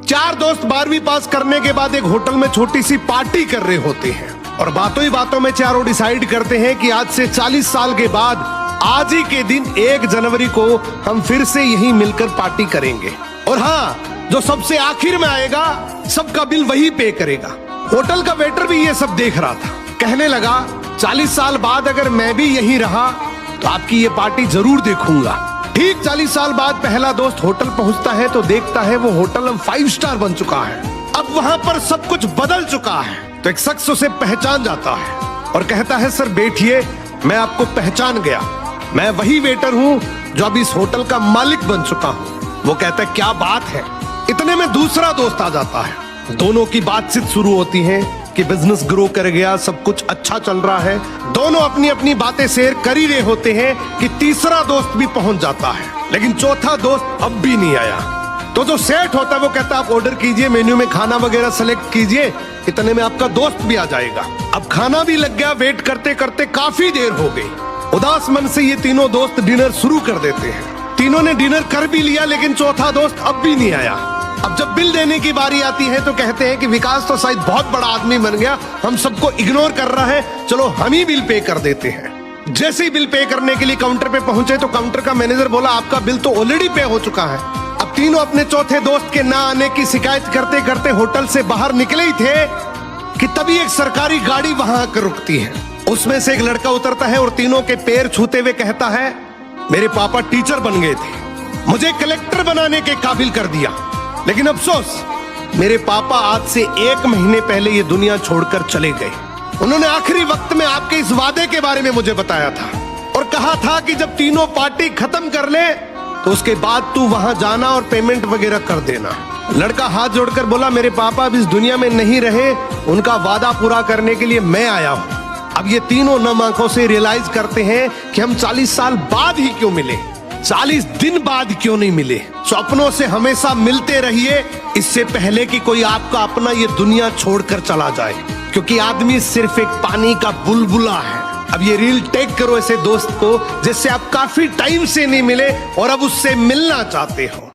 चार दोस्त 12वीं पास करने के बाद एक होटल में छोटी सी पार्टी कर रहे होते हैं और बातों ही बातों में चारों डिसाइड करते हैं कि आज से 40 साल के बाद आज ही के दिन 1 जनवरी को हम फिर से यहीं मिलकर पार्टी करेंगे। और हाँ, जो सबसे आखिर में आएगा सबका बिल वही पे करेगा। होटल का वेटर भी ये सब देख रहा था। कहने लगा 40 साल बाद अगर मैं भी यहीं रहा तो आपकी ये पार्टी जरूर देखूंगा। ठीक 40 साल बाद पहला दोस्त होटल पहुंचता है तो देखता है वो होटल अब 5 स्टार बन चुका है। अब वहां पर सब कुछ बदल चुका है। तो एक शख्स उसे पहचान जाता है और कहता है सर बैठिए, मैं आपको पहचान गया, मैं वही वेटर हूँ जो अब इस होटल का मालिक बन चुका हूँ। वो कहता है क्या बात है। इतने में दूसरा दोस्त आ जाता है। दोनों की बातचीत शुरू होती है कि बिजनेस ग्रो कर गया, सब कुछ अच्छा चल रहा है। दोनों अपनी अपनी बातें शेयर कर ही रहे होते हैं कि तीसरा दोस्त भी पहुंच जाता है, लेकिन चौथा दोस्त अब भी नहीं आया। तो जो सेठ होता है वो कहता है आप ऑर्डर कीजिए, मेन्यू में खाना वगैरह सेलेक्ट कीजिए, इतने में आपका दोस्त भी आ जाएगा। अब खाना भी लग गया। वेट करते करते काफी देर हो गई। उदास मन से ये तीनों दोस्त डिनर शुरू कर देते हैं। तीनों ने डिनर कर भी लिया, लेकिन चौथा दोस्त अब भी नहीं आया। अब जब बिल देने की बारी आती है तो कहते हैं कि विकास तो शायद बहुत बड़ा आदमी बन गया, हम सबको इग्नोर कर रहा है, चलो हम ही बिल पे कर देते हैं। जैसे ही बिल पे करने के लिए काउंटर पे पहुंचे तो काउंटर का मैनेजर बोला आपका बिल तो ऑलरेडी पे हो चुका है। अब तीनों अपने चौथे दोस्त के ना आने की शिकायत करते करते होटल से बाहर निकले ही थे कि तभी एक सरकारी गाड़ी वहां आकर रुकती है। उसमें से एक लड़का उतरता है और तीनों के पैर छूते हुए कहता है मेरे पापा टीचर बन गए थे, मुझे कलेक्टर बनाने के काबिल कर दिया, लेकिन अफसोस मेरे पापा आज से 1 महीने पहले ये दुनिया छोड़कर चले गए। उन्होंने आखिरी वक्त में आपके इस वादे के बारे में मुझे बताया था और कहा था कि जब तीनों पार्टी खत्म कर ले तो उसके बाद तू वहां जाना और पेमेंट वगैरह कर देना। लड़का हाथ जोड़कर बोला मेरे पापा अब इस दुनिया में नहीं रहे, उनका वादा पूरा करने के लिए मैं आया हूं। अब ये तीनों नम आंखों से रियलाइज करते हैं कि हम 40 साल बाद ही क्यों मिले, 40 दिन बाद क्यों नहीं मिले। स्वप्नों से हमेशा मिलते रहिए, इससे पहले कि कोई आपका अपना ये दुनिया छोड़कर चला जाए, क्योंकि आदमी सिर्फ एक पानी का बुलबुला है। अब ये रील टैग करो ऐसे दोस्त को जिससे आप काफी टाइम से नहीं मिले और अब उससे मिलना चाहते हो।